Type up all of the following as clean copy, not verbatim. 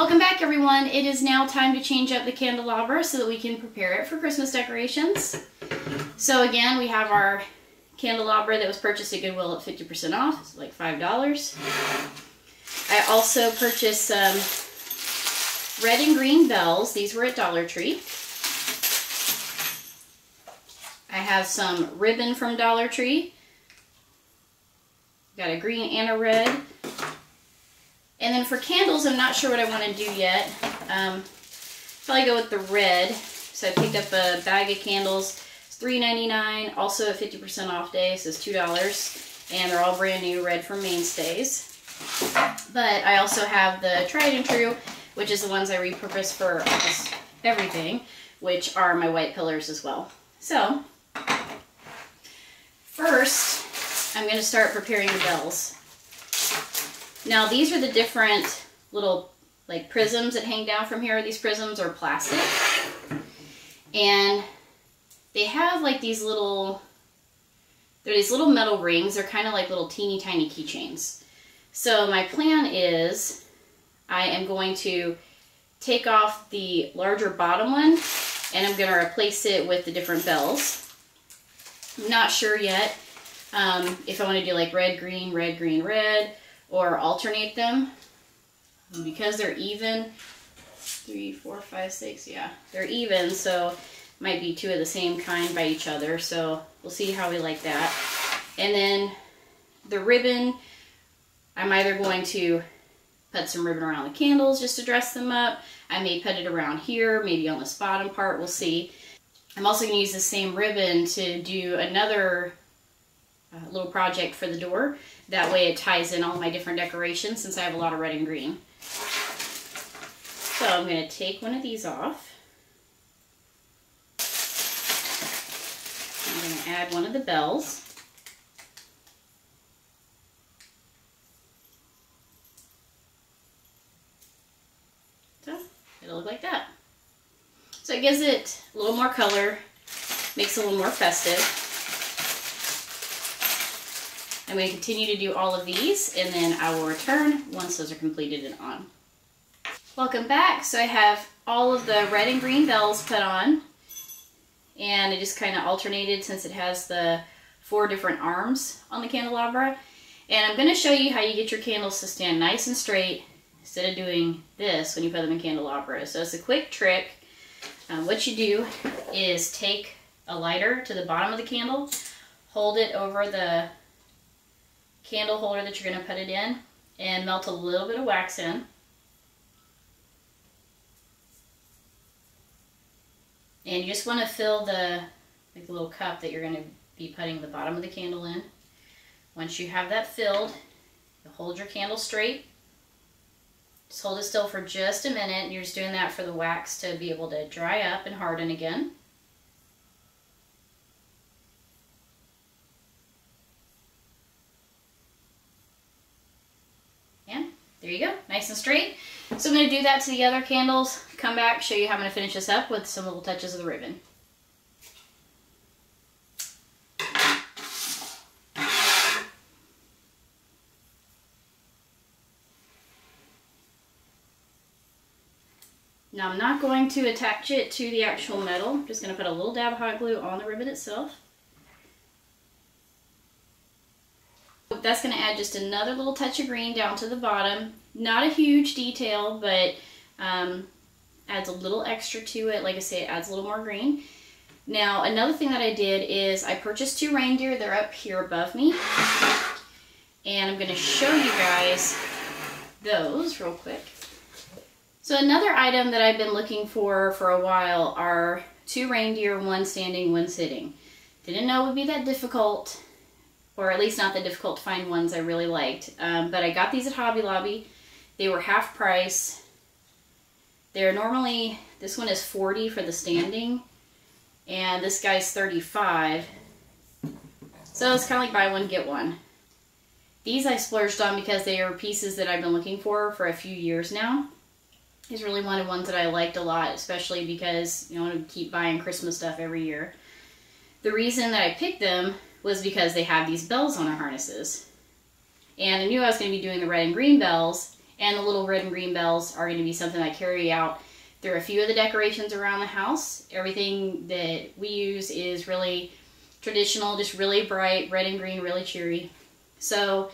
Welcome back, everyone. It is now time to change up the candelabra so that we can prepare it for Christmas decorations. So again, we have our candelabra that was purchased at Goodwill at 50% off. It's like $5. I also purchased some red and green bells. These were at Dollar Tree. I have some ribbon from Dollar Tree. Got a green and a red. And then for candles, I'm not sure what I want to do yet. Probably go with the red. So I picked up a bag of candles. It's $3.99. Also a 50% off day, so it's $2. And they're all brand new, red from Mainstays. But I also have the tried and true, which is the ones I repurpose for almost everything, which are my white pillars as well. So first, I'm going to start preparing the bells. Now these are the different little like prisms that hang down from here. These prisms are plastic. And they have like these little, they're these little metal rings. They're kind of like little teeny tiny keychains. So my plan is I am going to take off the larger bottom one and I'm going to replace it with the different bells. I'm not sure yet if I want to do like red, green, red, or alternate them. Because they're even, 3, 4, 5, 6, yeah, they're even, so might be two of the same kind by each other, so we'll see how we like that. And then the ribbon, I'm either going to put some ribbon around the candles just to dress them up. I may put it around here, maybe on this bottom part, we'll see. I'm also going to use the same ribbon to do another little project for the door. That way it ties in all my different decorations since I have a lot of red and green. So I'm going to take one of these off. I'm going to add one of the bells. So it'll look like that. So it gives it a little more color, makes it a little more festive. I'm going to continue to do all of these and then I will return once those are completed and on. Welcome back. So I have all of the red and green bells put on and I just kind of alternated since it has the 4 different arms on the candelabra. And I'm going to show you how you get your candles to stand nice and straight instead of doing this when you put them in candelabra. So it's a quick trick. What you do is take a lighter to the bottom of the candle, hold it over the candle holder that you're going to put it in, and melt a little bit of wax in. And you just want to fill the little cup that you're going to be putting the bottom of the candle in. Once you have that filled, you hold your candle straight. Just hold it still for just a minute. You're just doing that for the wax to be able to dry up and harden again. There you go, nice and straight. So I'm going to do that to the other candles, come back, show you how I'm going to finish this up with some little touches of the ribbon. Now I'm not going to attach it to the actual metal, I'm just going to put a little dab of hot glue on the ribbon itself. That's going to add just another little touch of green down to the bottom. Not a huge detail, but adds a little extra to it. Like I say, it adds a little more green. Now, another thing that I did is I purchased 2 reindeer. They're up here above me. And I'm going to show you guys those real quick. So another item that I've been looking for a while are 2 reindeer, 1 standing, 1 sitting. Didn't know it would be that difficult. Or at least not that difficult to find ones I really liked. But I got these at Hobby Lobby. They were half price. They're normally, this one is $40 for the standing, and this guy's $35. So it's kind of like buy one, get one. These I splurged on because they are pieces that I've been looking for a few years now. I just really wanted ones that I liked a lot, especially because I want to keep buying Christmas stuff every year. The reason that I picked them was because they have these bells on their harnesses. And I knew I was going to be doing the red and green bells, And the little red and green bells are going to be something I carry out through a few of the decorations around the house. Everything that we use is really traditional, just really bright, red and green, really cheery. So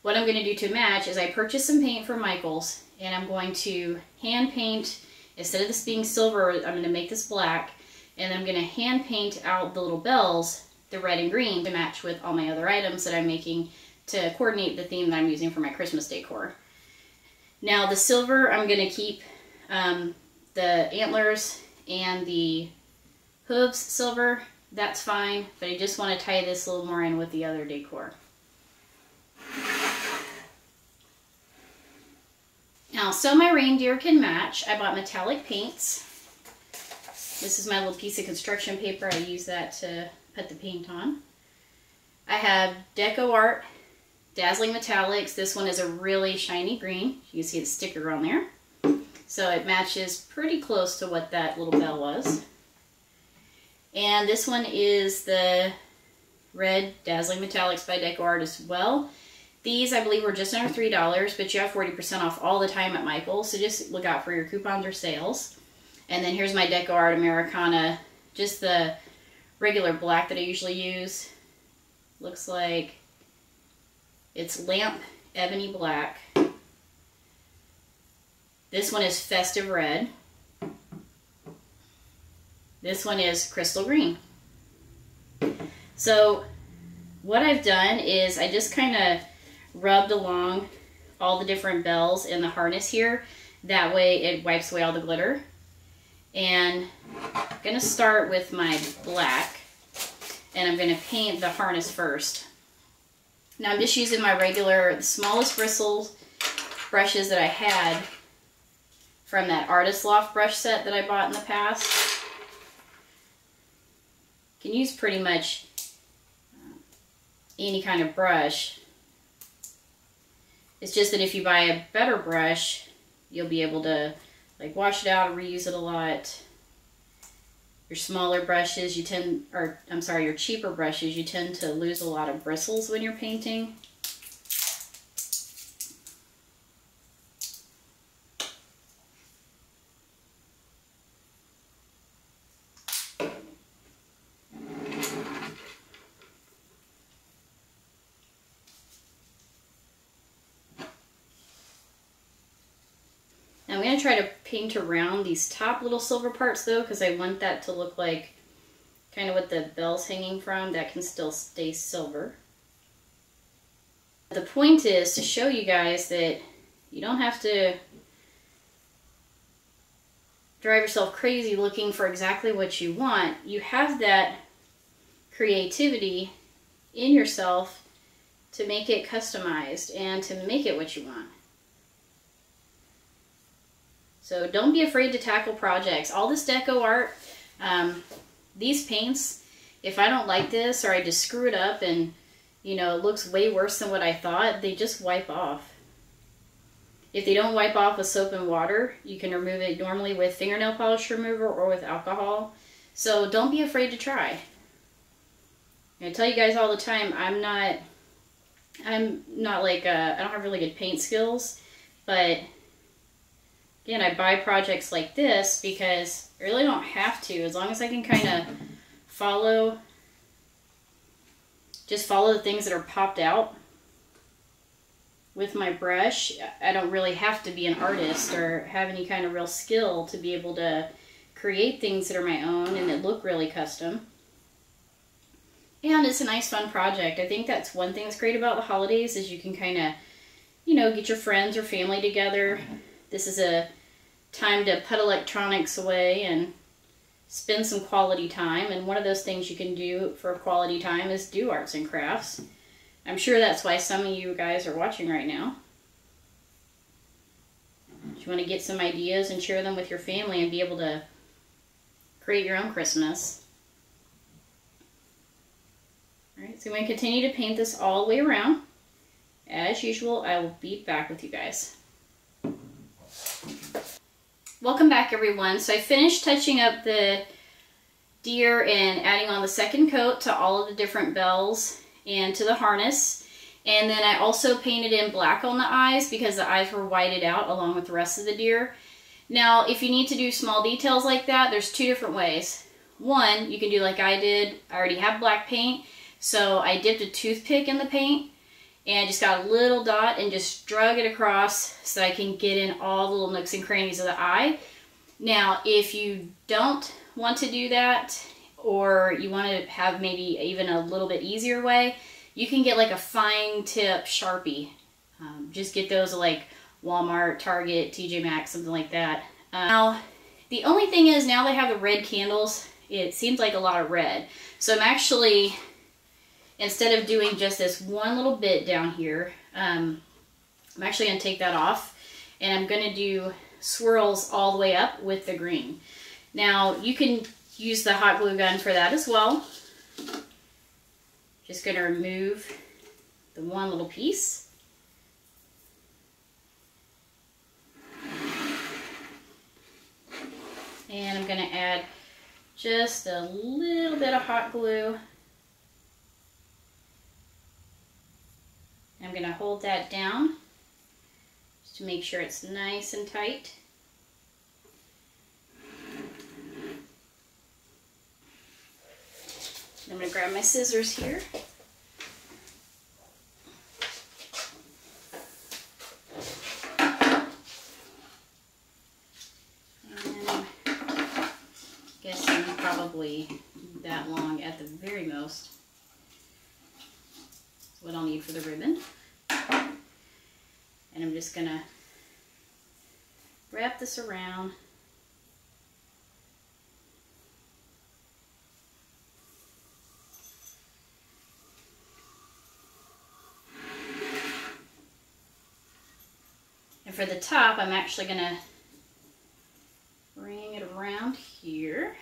what I'm going to do to match is I purchased some paint from Michael's, and I'm going to hand paint, instead of this being silver, I'm going to make this black, and I'm going to hand paint out the little bells, the red and green, to match with all my other items that I'm making to coordinate the theme that I'm using for my Christmas decor. Now the silver, I'm going to keep the antlers and the hooves silver. That's fine, but I just want to tie this a little more in with the other decor. Now, so my reindeer can match, I bought metallic paints. This is my little piece of construction paper. I use that to put the paint on. I have Deco Art Dazzling Metallics. This one is a really shiny green. You can see the sticker on there. So it matches pretty close to what that little bell was. And this one is the red Dazzling Metallics by Deco Art as well. These, I believe, were just under $3, but you have 40% off all the time at Michael's, so just look out for your coupons or sales. And then here's my Deco Art Americana, just the regular black that I usually use. Looks like it's Lamp Ebony Black. This one is Festive Red. This one is Crystal Green. So what I've done is I just kind of rubbed along all the different bells in the harness here. That way it wipes away all the glitter. And I'm going to start with my black, and I'm going to paint the harness first. Now I'm just using my regular, the smallest bristles brushes that I had from that Artist Loft brush set that I bought in the past. You can use pretty much any kind of brush. It's just that if you buy a better brush, you'll be able to like wash it out or reuse it a lot. Your smaller brushes, your cheaper brushes, you tend to lose a lot of bristles when you're painting. I'm going to try to paint around these top little silver parts though, because I want that to look like kind of what the bell's hanging from. That can still stay silver. The point is to show you guys that you don't have to drive yourself crazy looking for exactly what you want. You have that creativity in yourself to make it customized and to make it what you want. So don't be afraid to tackle projects. All this deco art, these paints, if I don't like this or I just screw it up and, you know, it looks way worse than what I thought, they just wipe off. If they don't wipe off with soap and water, you can remove it normally with fingernail polish remover or with alcohol. So don't be afraid to try. I tell you guys all the time, I'm not like, I don't have really good paint skills, but again, I buy projects like this because I really don't have to. As long as I can kind of follow the things that are popped out with my brush. I don't really have to be an artist or have any kind of real skill to be able to create things that are my own and that look really custom. And it's a nice fun project. I think that's one thing that's great about the holidays is you can kind of, you know, get your friends or family together. This is a time to put electronics away and spend some quality time. And one of those things you can do for quality time is do arts and crafts. I'm sure that's why some of you guys are watching right now. You want to get some ideas and share them with your family and be able to create your own Christmas. Alright, so I'm going to continue to paint this all the way around. As usual, I will be back with you guys. Welcome back, everyone. So I finished touching up the deer and adding on the second coat to all of the different bells and to the harness. And then I also painted in black on the eyes because the eyes were whited out along with the rest of the deer. Now, if you need to do small details like that, there's two different ways. One, you can do like I did. I already have black paint, so I dipped a toothpick in the paint and just got a little dot and just drug it across so I can get in all the little nooks and crannies of the eye. Now, if you don't want to do that, or you want to have maybe even a little bit easier way, you can get like a fine tip Sharpie. Just get those at like Walmart, Target, TJ Maxx, something like that. Now, the only thing is now they have the red candles, it seems like a lot of red. So I'm actually, instead of doing just this one little bit down here, I'm actually going to take that off and I'm going to do swirls all the way up with the green. Now, you can use the hot glue gun for that as well. Just going to remove the one little piece. And I'm going to add just a little bit of hot glue. I'm going to hold that down just to make sure it's nice and tight. I'm going to grab my scissors here. And I guess I'm probably that long at the very most. That's what I'll need for the ribbon. And I'm just going to wrap this around. And for the top, I'm actually going to bring it around here.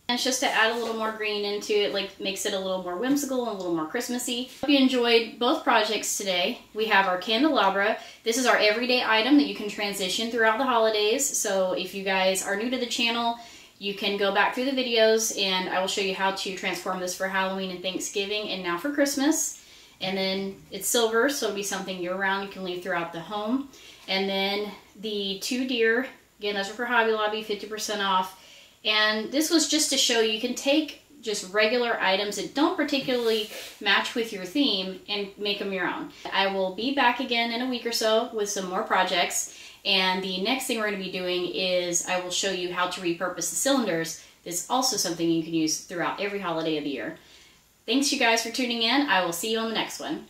And it's just to add a little more green into it, like makes it a little more whimsical and a little more Christmassy. Hope you enjoyed both projects today. We have our candelabra. This is our everyday item that you can transition throughout the holidays. So if you guys are new to the channel, you can go back through the videos and I will show you how to transform this for Halloween and Thanksgiving and now for Christmas. And then it's silver, so it'll be something year-round you can leave throughout the home. And then the 2 deer, again, those are for Hobby Lobby, 50% off. And this was just to show you can take just regular items that don't particularly match with your theme and make them your own. I will be back again in a week or so with some more projects. And the next thing we're going to be doing is I will show you how to repurpose the cylinders. That's also something you can use throughout every holiday of the year. Thanks you guys for tuning in. I will see you on the next one.